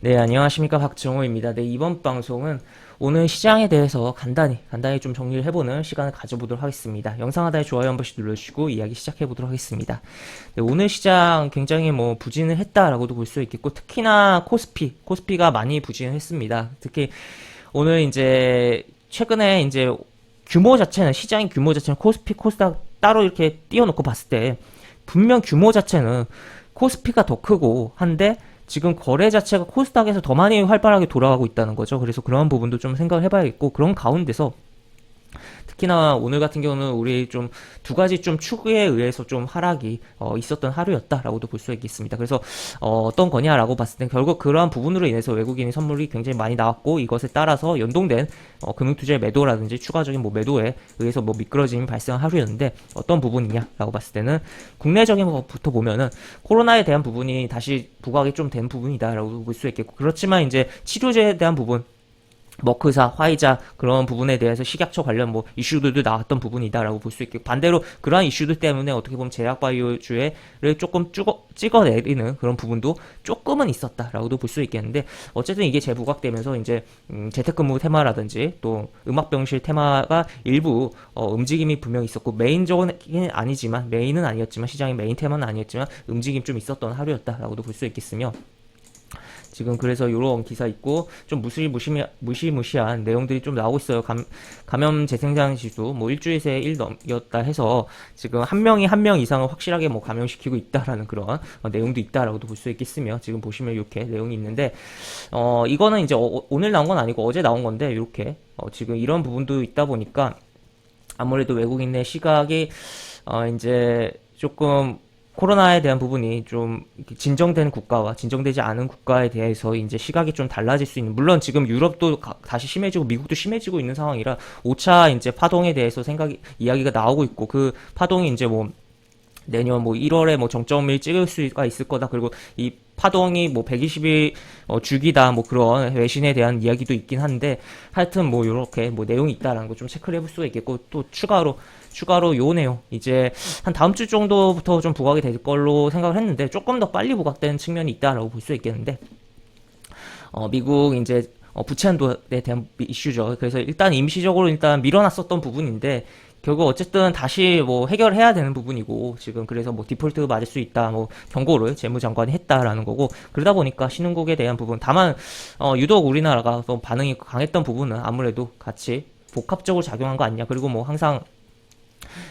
네, 안녕하십니까. 박정호입니다. 네, 이번 방송은 오늘 시장에 대해서 간단히 좀 정리를 해보는 시간을 가져보도록 하겠습니다. 영상 하단에 좋아요 한 번씩 눌러주시고 이야기 시작해보도록 하겠습니다. 네, 오늘 시장 굉장히 부진을 했다라고도 볼 수 있겠고, 특히나 코스피가 많이 부진을 했습니다. 특히 오늘 이제 최근에 이제 시장의 규모 자체는 코스피, 코스닥 따로 이렇게 띄워놓고 봤을 때 분명 규모 자체는 코스피가 더 크고 한데 지금 거래 자체가 코스닥에서 더 많이 활발하게 돌아가고 있다는 거죠. 그래서 그런 부분도 좀 생각을 해봐야겠고, 그런 가운데서 특히나 오늘 같은 경우는 우리 좀 두 가지 좀 축에 의해서 좀 하락이 있었던 하루였다라고도 볼 수 있겠습니다. 그래서 떤 거냐라고 봤을 땐 결국 그러한 부분으로 인해서 외국인의 선물이 굉장히 많이 나왔고, 이것에 따라서 연동된 금융투자의 매도라든지 추가적인 매도에 의해서 미끄러짐이 발생한 하루였는데, 어떤 부분이냐라고 봤을 때는 국내적인 것부터 보면은 코로나에 대한 부분이 다시 부각이 좀 된 부분이다라고 볼 수 있겠고, 그렇지만 이제 치료제에 대한 부분, 머크사, 화이자 그런 부분에 대해서 식약처 관련 이슈들도 나왔던 부분이다라고 볼 수 있겠고, 반대로 그러한 이슈들 때문에 어떻게 보면 제약바이오주를 조금 찍어내리는 그런 부분도 조금은 있었다라고도 볼 수 있겠는데, 어쨌든 이게 재부각되면서 이제 재택근무 테마라든지 또 음악병실 테마가 일부 움직임이 분명히 있었고, 메인은 아니었지만 시장의 메인 테마는 아니었지만 움직임 좀 있었던 하루였다라고도 볼 수 있겠으며, 지금 그래서 이런 기사 있고 좀 무시무시한 내용들이 좀 나오고 있어요. 감염 재생산 지수 일주일 새에 1 넘겼다 해서 지금 한 명 이상은 확실하게 감염시키고 있다라는 그런 내용도 있다라고도 볼 수 있겠으며, 지금 보시면 이렇게 내용이 있는데, 이거는 이제 오늘 나온 건 아니고 어제 나온 건데, 이렇게 지금 이런 부분도 있다 보니까 아무래도 외국인의 시각이 이제 조금 코로나에 대한 부분이 좀 진정된 국가와 진정되지 않은 국가에 대해서 이제 시각이 좀 달라질 수 있는, 물론 지금 유럽도 다시 심해지고 미국도 심해지고 있는 상황이라 5차 이제 파동에 대해서 이야기가 나오고 있고, 그 파동이 이제 내년 1월에 정점을 찍을 수가 있을 거다. 그리고 이 파동이 120일 주기다, 그런 외신에 대한 이야기도 있긴 한데, 하여튼 요렇게 내용이 있다라는 거 좀 체크를 해볼 수가 있겠고, 또 추가로 요 내용 이제 한 다음 주 정도부터 좀 부각이 될 걸로 생각을 했는데, 조금 더 빨리 부각되는 측면이 있다라고 볼 수 있겠는데, 미국 이제 부채 한도에 대한 이슈죠. 그래서 일단 임시적으로 일단 밀어놨었던 부분인데, 결국 어쨌든 다시 해결해야 되는 부분이고, 지금 그래서 디폴트 맞을 수 있다 경고를 재무장관이 했다라는 거고, 그러다 보니까 신흥국에 대한 부분, 다만 유독 우리나라가 좀 반응이 강했던 부분은 아무래도 같이 복합적으로 작용한 거 아니냐. 그리고 항상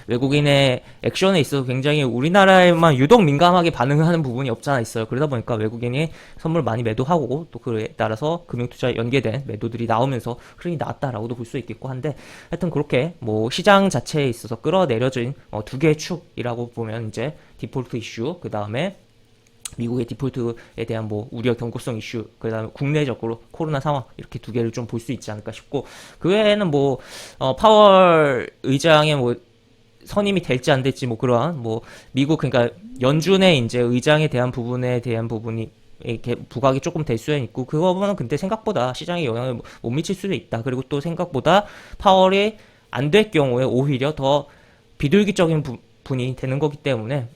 외국인의 액션에 있어서 굉장히 우리나라에만 유독 민감하게 반응하는 부분이 없잖아 있어요. 그러다 보니까 외국인이 선물 많이 매도하고, 또 그에 따라서 금융투자에 연계된 매도들이 나오면서 흐름이 나왔다라고도 볼 수 있겠고 한데, 하여튼 그렇게 시장 자체에 있어서 끌어내려진 두 개의 축이라고 보면, 이제 디폴트 이슈, 그 다음에 미국의 디폴트에 대한 우려 경고성 이슈, 그 다음에 국내적으로 코로나 상황, 이렇게 두 개를 좀 볼 수 있지 않을까 싶고, 그 외에는 파월 의장의 선임이 될지 안 될지 그러한 미국, 그러니까 연준의 이제 의장에 대한 부분이 이렇게 부각이 조금 될 수는 있고, 그거는 근데 생각보다 시장에 영향을 못 미칠 수도 있다. 그리고 또 생각보다 파월이 안 될 경우에 오히려 더 비둘기적인 분이 되는 거기 때문에,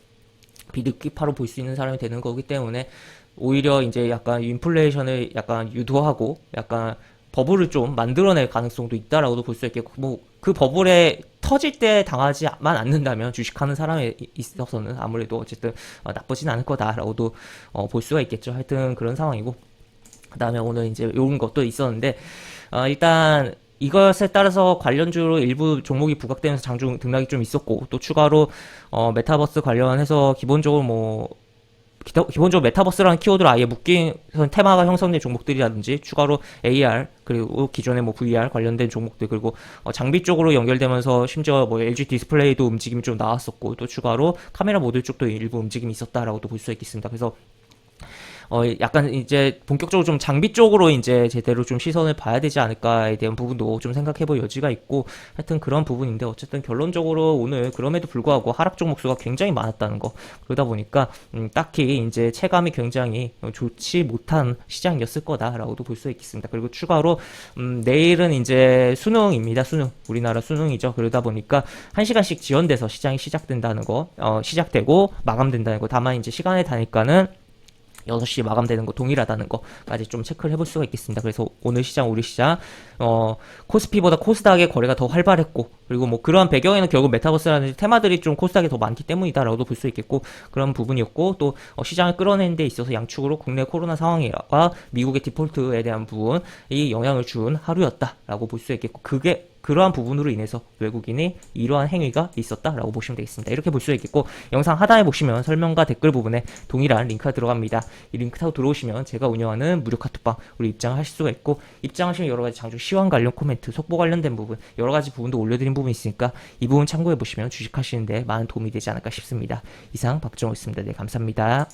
비둘기파로 볼 수 있는 사람이 되는 거기 때문에, 오히려 이제 약간 인플레이션을 약간 유도하고 약간 버블을 좀 만들어낼 가능성도 있다라고도 볼 수 있겠고, 그 버블에 터질 때 당하지만 않는다면 주식하는 사람에 있어서는 아무래도 어쨌든 나쁘진 않을 거다라고도 볼 수가 있겠죠. 하여튼 그런 상황이고, 그 다음에 오늘 이제 이런 것도 있었는데, 일단 이것에 따라서 관련주로 일부 종목이 부각되면서 장중 등락이 좀 있었고, 또 추가로 메타버스 관련해서 기본적으로 메타버스라는 키워드를 아예 묶인 테마가 형성된 종목들이라든지, 추가로 AR, 그리고 기존의 VR 관련된 종목들, 그리고 장비 쪽으로 연결되면서 심지어 LG 디스플레이도 움직임이 좀 나왔었고, 또 추가로 카메라 모듈 쪽도 일부 움직임이 있었다라고도 볼 수 있겠습니다. 그래서 약간 이제 본격적으로 좀 장비 쪽으로 이제 제대로 좀 시선을 봐야 되지 않을까에 대한 부분도 좀 생각해볼 여지가 있고, 하여튼 그런 부분인데, 어쨌든 결론적으로 오늘 그럼에도 불구하고 하락 종목 수가 굉장히 많았다는 거, 그러다 보니까 딱히 이제 체감이 굉장히 좋지 못한 시장이었을 거다라고도 볼 수 있겠습니다. 그리고 추가로 내일은 이제 수능입니다. 우리나라 수능이죠. 그러다 보니까 1시간씩 지연돼서 시장이 시작되고 마감된다는 거. 다만 이제 시간에 다니까는 6시 마감되는 거 동일하다는 거까지 좀 체크를 해볼 수가 있겠습니다. 그래서 오늘 시장, 우리 시장, 코스피보다 코스닥의 거래가 더 활발했고, 그리고 뭐 그런 배경에는 결국 메타버스라는 테마들이 좀 코스닥에 더 많기 때문이다라고도 볼 수 있겠고, 그런 부분이었고, 또 시장을 끌어내는 데 있어서 양축으로 국내 코로나 상황과 미국의 디폴트에 대한 부분이 영향을 준 하루였다라고 볼 수 있겠고, 그러한 부분으로 인해서 외국인이 이러한 행위가 있었다라고 보시면 되겠습니다. 이렇게 볼 수 있겠고, 영상 하단에 보시면 설명과 댓글 부분에 동일한 링크가 들어갑니다. 이 링크 타고 들어오시면 제가 운영하는 무료 카톡방 우리 입장하실 수가 있고, 입장하시면 여러가지 장중 시황 관련 코멘트, 속보 관련된 부분, 여러가지 부분도 올려드린 부분이 있으니까 이 부분 참고해 보시면 주식하시는데 많은 도움이 되지 않을까 싶습니다. 이상 박정호였습니다. 네, 감사합니다.